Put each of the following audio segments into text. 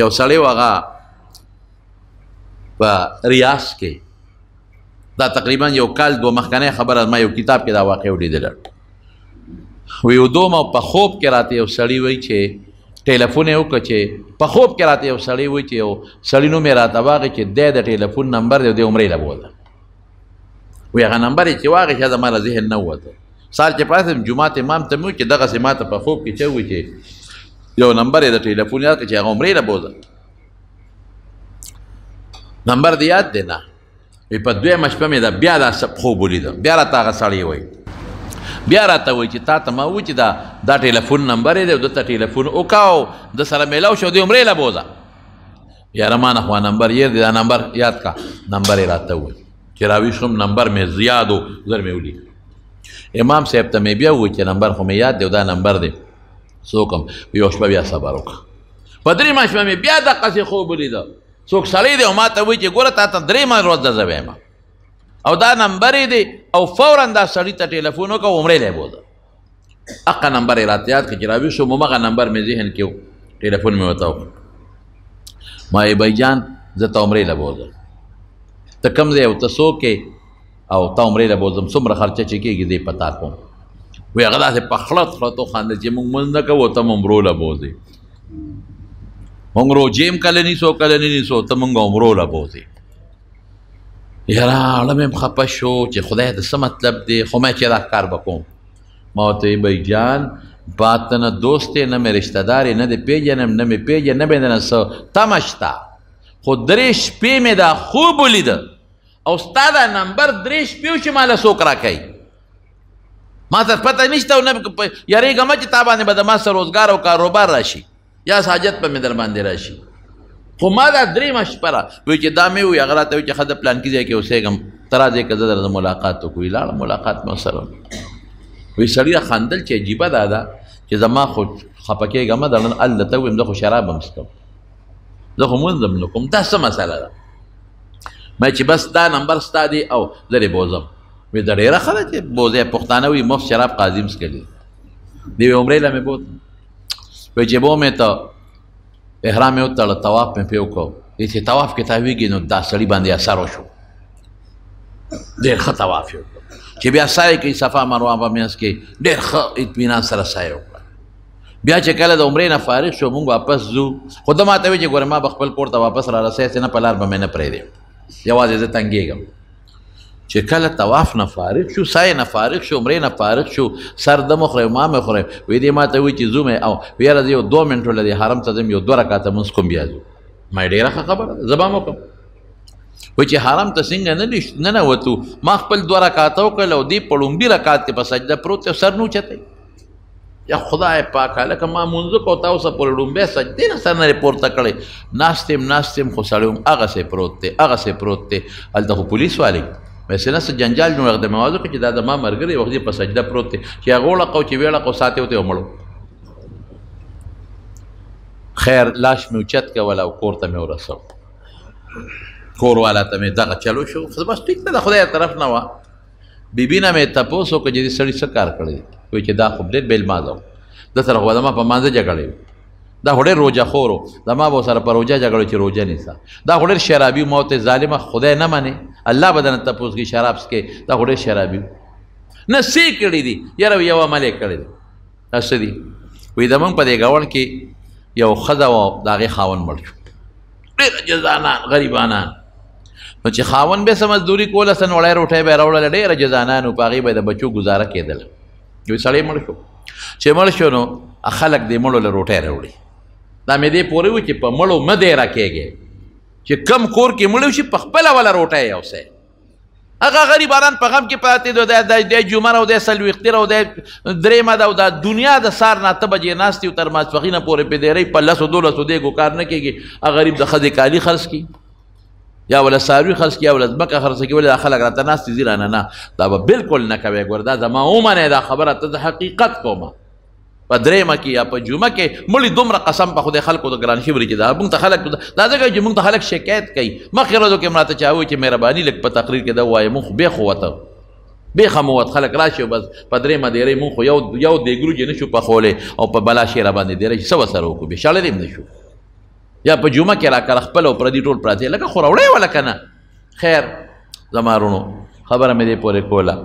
یو سړی و هغه په ریاض کې دا تقریبا یو کال دوه مخکنی خبره ما یو کتاب کې دا واقع ولیدله وی یو دومه په خوب کې راته یو سړی وایي چې ټلیفون یې وکړه چې په خوب کې راته یو سړی وایي چې یو سړي نوم یې راته واغې چې دی د ټلیفون نمبر دی او دی عمرې له بوله وی هغه نمبر یې چې واغې چې زما له ذهن نه ووته سهار چې پاڅېدم جومات امام ته مې وویل چې دغسې ما ته په خوب کې چې ووایي چې یو نمبر یې د ټلیفون یاد کړه چې هغه عمرې له بوله نمبر دې یاد دی نه وی په دویمه شپه مې بیا دا خوب ولیده بیا راته هغه سړی وایي بیا راته وایي چې تا ته ما ووایي چې دا ټلیفون نمبر یې دی او ده ته ټلیفون وکړه او د سره میلاو شو د عمرې له بوځه یاره ما نه خوا نمبر یې دی دا نمبر یاد کړه نمبر یې راته ووایي چې راویښ شوم نمبر مې زیاد و زر مې ولیکه امام صاحب ته مې بیا ووایي چې نمبر خو مې یاد دی او دا نمبر دی څوک هم یو شپه بیا صبر وکړه په درېیمه شپه مې بیا دقسې خوب ولیده څوک سړی دی او ما ته وایي چې ګوره تا ته درېیمه ورځ ده زه وایم او دا نمبر یې دی او فورا دا سړي ته ټلیفون وکړه عمرې لی بوځه هغه نمبر یې راته یاد کړه چې راویښ شوم همغه نمبر مې ذهن کې و ټلیفون مې ورته وکړ ما یې بھائی جان زه ته عمرې له بوځم ته کوم ځای او ته څوک یې او ته عمرې له بوځم څومره خرچه چې کېږي دی پتا کوم وی هغه داسې په خړت خړت وخندل چې موږ مونځ نه کوو ته م عمرو له بوځې مونږ روجې هم کله نیسو کله نه نیسو ته مونږ عمرو له بوځې یاره اړه مې خفه شو چې خدای ته څه مطلب دی خو ما چې دا کار به کوم ما ورته وی بھائی جان بات ته نه دوست دی نه مې رشته دار یې نه دی پېژنم نه مې پېژنم نه مې نه څه تمه شته خو درې شپې مې دا خوب ولیده او ستا دا نمبر درې شپې و چې ما له څوک راکوي ما ته پته نشته او نه یارېږم چې تا باندې به د ما څه روزګار او کاروبار راشي یا حاجت به مې در باندې راشي خو ما دا درېیمه شپه را وایي چې دا مې ووایي هغه راته وایي چې ښه د پلانکي ځای کې اوسېږم ته راځې که زه درته ملاقات وکړو لاړم ملاقات مې ورسره وایي سړي را خندل چې عجیبه دا ده چې زما خو خفه کېږم نه درنه هلته ویم زه خو شراب هم څښم زه خو مونځ هم نه کوم دا څه مسله ده ما چې بس دا نمبر ستا دی او زه دې بوځم وایي دا ډېره ښه ده چې بوځې پښتانه وایي مفت شراب قاضي هم څښلي دی وایي عمرې له مې بوتلم وایي چې بو مې ته احرام یې وتړه طواف مې پرې وکړو چې طواف کې تاویږي نو دا سړي باندې اثر وشو ډېر ښه طواف یې وکړو چې بیا سایه کوي صفا مروه په منځ کې ډېر ښه اطمینان سره سایه وکړه بیا چې کله د عمرې نه فارغ شو مونږ واپس ځو خو ده ما ته وایي چې ګوره ما به خپل کور ته واپس را رسېږي نه په لار به مې نه پرېږدې یوازې زه تنګېږم چې کله طواف نه فارغ شو سایه نه فارغ شو عمرې نه فارغ شو سر ده مه خورئ ما مې خورئ وایي دې ما ته وایي چې ځو مې او یاره زه یو 2 منټو له دې حرم ته ځم یو 2 رکعته مونځ کوم بیا ځو ما یې ډېره ښه خبره ده زه به هم وکړم وایي چې حرم ته څنګه نه ننوتو ما خپل 2 رکعته وکړل او دې په لومړي رکعت کې په سجده پروت دی سر نه اوچتی یا خدای پاک هلکه ما مونځ وکړو تا اوسه پورې لومبی سجدې نه سر نه یې پورته کړی ناست یم خو سړی هم هغسې پروت دی هلته خو پولیس والی ویسې نه څه جنجال جوړ د مې واضح کړو چې دا د ما ملګری وخت په سجده پروت دی چې هغه وړقو چې ویړقو ساتې وته ومړو خیر لاش مې اوچت کول او کور ته مې ورسو کور والا ته مې دغه چلو شو بس ټیک ده د خدای طرف نه وه بیبي نه مې تپوس وکړه چې دې سړي څه کار کړی دی وایي چې دا خو ډېر بې لمازه و ده سره خو زما په مانځه جګړې دا خو ډېر روژه خور و زما به ورسره په روژه جګړو چې روژه نیسه دا خو ډېر شرابي و ما ورته ظالمه خدای نه منې الله به درنه تپوس کوي شراب څکې دا خو ډېر شرابي و نه څه یې کړي دي یاره یو عمل یې کړی دی دا څه دي وایي زمونږ په دې ګاونډ کې یو ښځه وه د هغې خاوند مړ شو ډېر جزانان غریبانان نو چې خاوند به څه مزدوري کوله څه نوړی روټۍ به یې راوړله ډېره جزانان و په هغې به د بچو ګزاره کېدله یو سړی مړ شو چې مړ شو نو خلک دې مړو له روټۍ راوړي دا مې دې پورې و چې په مړو مه دی راکېږې چې کم کور کې مړ شي په خپله وله روټۍ یوسئ هغه غریبانان په غم کې پاتې دي دی جمعه او دی څلوېښتي او دی درېیمه ده او دا دنیا د سهار نه 8 بجې ناست یو تر ماسپښینه پورې په دیرۍ په 10-12 دیګو کار نه کېږي هغه غریب د ښځې کالي خرڅ کړي یا ولا څاروي خرڅ کړي یا ولا ځمکه خرڅ کړي ولې دا خلک راته ناست دي رانه نه دا به بالکل نه کوې ګوره دا زما ومنې دا خبره ته د حقیقت کومه په درېیمه کې یا په جمعه کې مړي دومره قسم په خدای خلکو د ګران شي وري چې دا موږ ته خلک دا ځکه چې موږ ته خلک شکایت کوي مخکې ورځو کې مراته چا وایي چې مهرباني لږ په تقریر کې دا ووایه مونږ خو بېخ ووته بېخه مو وت خلک راشي بس په درېیمه دیرۍ مونږ خو یو دیګروجې نه شو پخولی او په بلا شی را باندې دیرۍ چې څه ورسره وکړو بېشاړلی هم نه شو یا په جمعه کې راکړه خپل او پردي ټول پراته لکه خو راوړی ولا که نه. خیر زما وروڼو خبره مې دې پورې کوله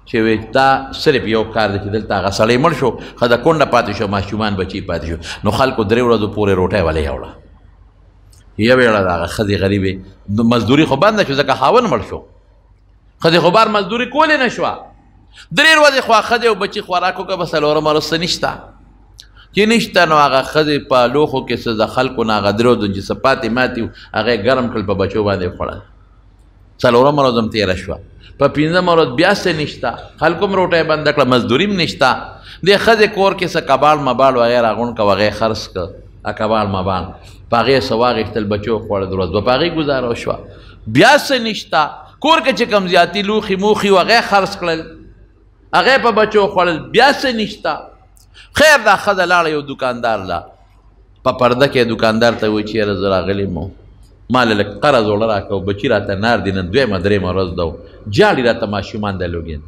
چې وی دا صرف یو کار دی چې دلته هغه سړی مړ شو ښځه کونډه پاتې شو ماشومان بچي پاتې شو نو خلکو 3 ورځو پورې روټۍ ولې یوړه یوې وړه د هغه ښځې غریبې مزدوري خو بنده شو ځکه خاون مړ شو ښځې خو بار مزدوري کولی نه شوه 3 ورځې خو ښځې او بچي خوراک وکړه بس څلورمه ورځ څه نشته چې نشته نو هغه ښځې په لوښو کې څه د خلکو نه هغه 3 ورځو چې څه پاتې ماتې وو هغه یې ګرم کړل په بچو باندې وخوړل څلورمه ورځ هم تېره شوه په 5مه ورځ بیا څه نشته خلکو هم روټۍ بنده کړه مزدوري هم نشته دې ښځې کور کې څه کباړ مباړ وغیره راغونډ کړه هغه یې خرڅ کړه کباړ مباړ په هغې یې څه واغېښتل بچو خوړل ورځ به په هغې ګزاره وشوه بیا څه نشته کور کې چې کوم زیاتي لوښي موښي وو هغه یې خرڅ کړل هغه یې په بچو خوړل بیا څه نشته خیر دا ښځه لاړه یو دوکاندار له په پرده کې دوکاندار ته وایي چې یاره زه راغلی م ما له لږ قرض وړه راکړه بچي راته نار دي نن 2مه 3مه ورځ ده جاړي راته ماشومان د لوګین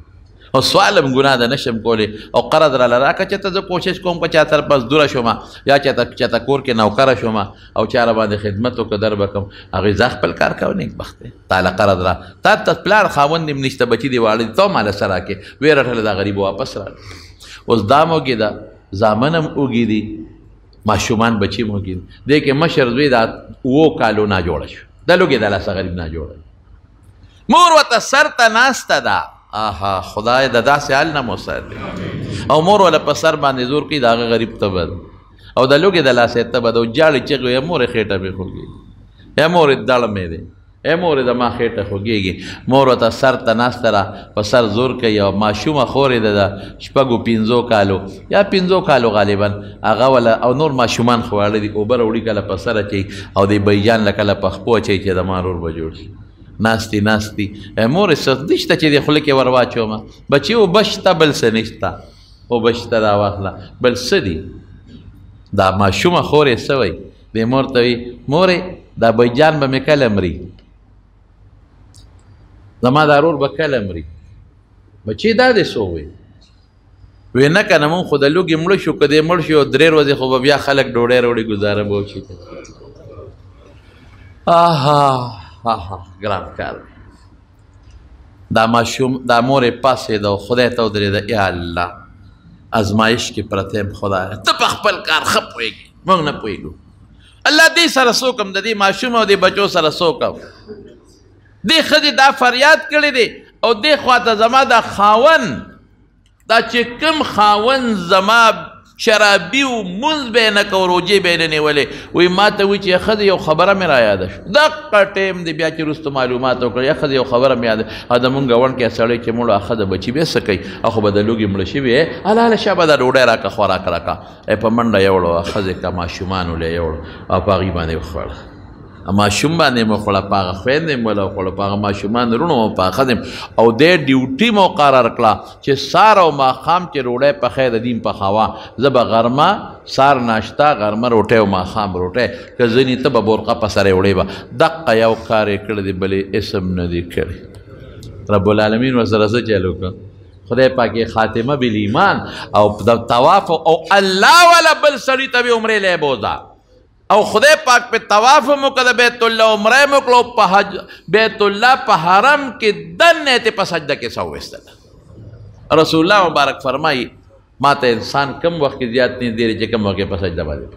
او سوال هم ګناه ده نشم کولی او قرض راله راکړه چې ته زه کوشش کوم که چا سره مزدوره شومه یا چاته کور کې نوکره شومه او چا را باندې خدمت وکړه در به کوم هغوی زه خپل کار کوه نیکبخت دی تاله قرض را تا ته پلار خاوند هم نشته بچي دې واړه دي ته ماله څه راکړې ویې رټله دا غریب واپس راغله اوس دا هم وږي ده زامن هم وږي دي ماشومان بچي هم وږي دي دې کې مشر زوی دا 7 کالو نه جوړه شو دا لوګې د لاسه غریب نه جوړه مور ورته سر ته ناسته ده آها خدای د داسې حال نه مو ساتي او مور ولا په سر باندې زور کوي د هغه غریب تبه او د لوګې د لاسه تبه ده او جاړې چغې یا مورې خېټه مې خوږېږي یا مورې دړ مې دی ای مورې د ما خېټه خوږېږي مور ورته سر ته ناسته ده په سر زور کوي او ماشومه خورې ده د 5 کالو یا 5 کالو غالبا هغه ولا او نور ماشومان خو واړه دي اوبه راوړي کله په سر اچوي او د بیجان له کله په خپو اچوي چې د ما رور به جوړ شي ناستي مورې څه نشته چې د خولې کې ور واچومه بچي اوبه شته بل څه نشته اوبه شته دا واخله بل څه دي دا ماشومه خورې څه وایي دې مور ته وایي مورې دا بیجان به مې کله مري زما دا رور به کله مري بچي دا دې څه ووایي وی نه که نه مونږ خو د لوږې مړه شو که دې مړ شو 3 ورځې خو به بیا خلک ډوډۍ راوړي ګزاره به وشي ګران کار دا ماشوم دا مورې پاسېده او خدای ته ودرېده یا الله ازمایش کې پرته یم خدایه ته په خپل کار ښه پوهېږې موږ نه پوهېږو الله دې سره څوک هم د دې ماشوم او دې بچو سره څوک هم دې ښځې دا فریاد کړی دی او دې خواته زما دا خاون دا چې کوم خاون زما شرابي و مونځ به یې نه کو روجې به یې نه نیولې وایي ما ته وایي چې ښځې یو خبره مې را یاده شو دقه ټیم دی بیا چې وروسته معلومات وکړه یا ښځې یو خبره مې یاده او د مونږ ګاونډ کې سړی چې مړو ښځه بچي به څه کوي او خو به د لوږې مړه شوي هله هله شابه دا ډوډۍ راکړه خوراک راکړه په منډه یوړه ښځې که ماشومانو له یوړه او په هغې باندې وخوړه ماشوم باندې مو خوړه په هغه خویندې مو له وخوړه په هغه ماشومان وروڼو مو په ښځې او دې ډیوټي مقرر کړه چې سار او ماښام چې روډۍ پخی د دین پخوه زه به غرمه سار ناشته غرمه روټۍ او ماښام روټۍ که ځینې ته به بورقه په سر یې وړې به دقه یو کار یې کړی دی بلې اسم نه دی کړی رب العالمین ورسره څه چل وکړه خدای پاک یې خاتمه بالایمان او د طواف او الله والا بل سړي ته به عمرې لی بوځه او خدای پاک په طواف مو کړه بیت الله عمره مو کړو په حج بیت الله په حرم کې دنه ته په سجده کې سو وستل رسول الله مبارک فرمایي ما ته انسان کم وخت کې زیات نه دی چې کم وخت په سجده باندې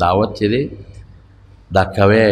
دعوت چي دا کوي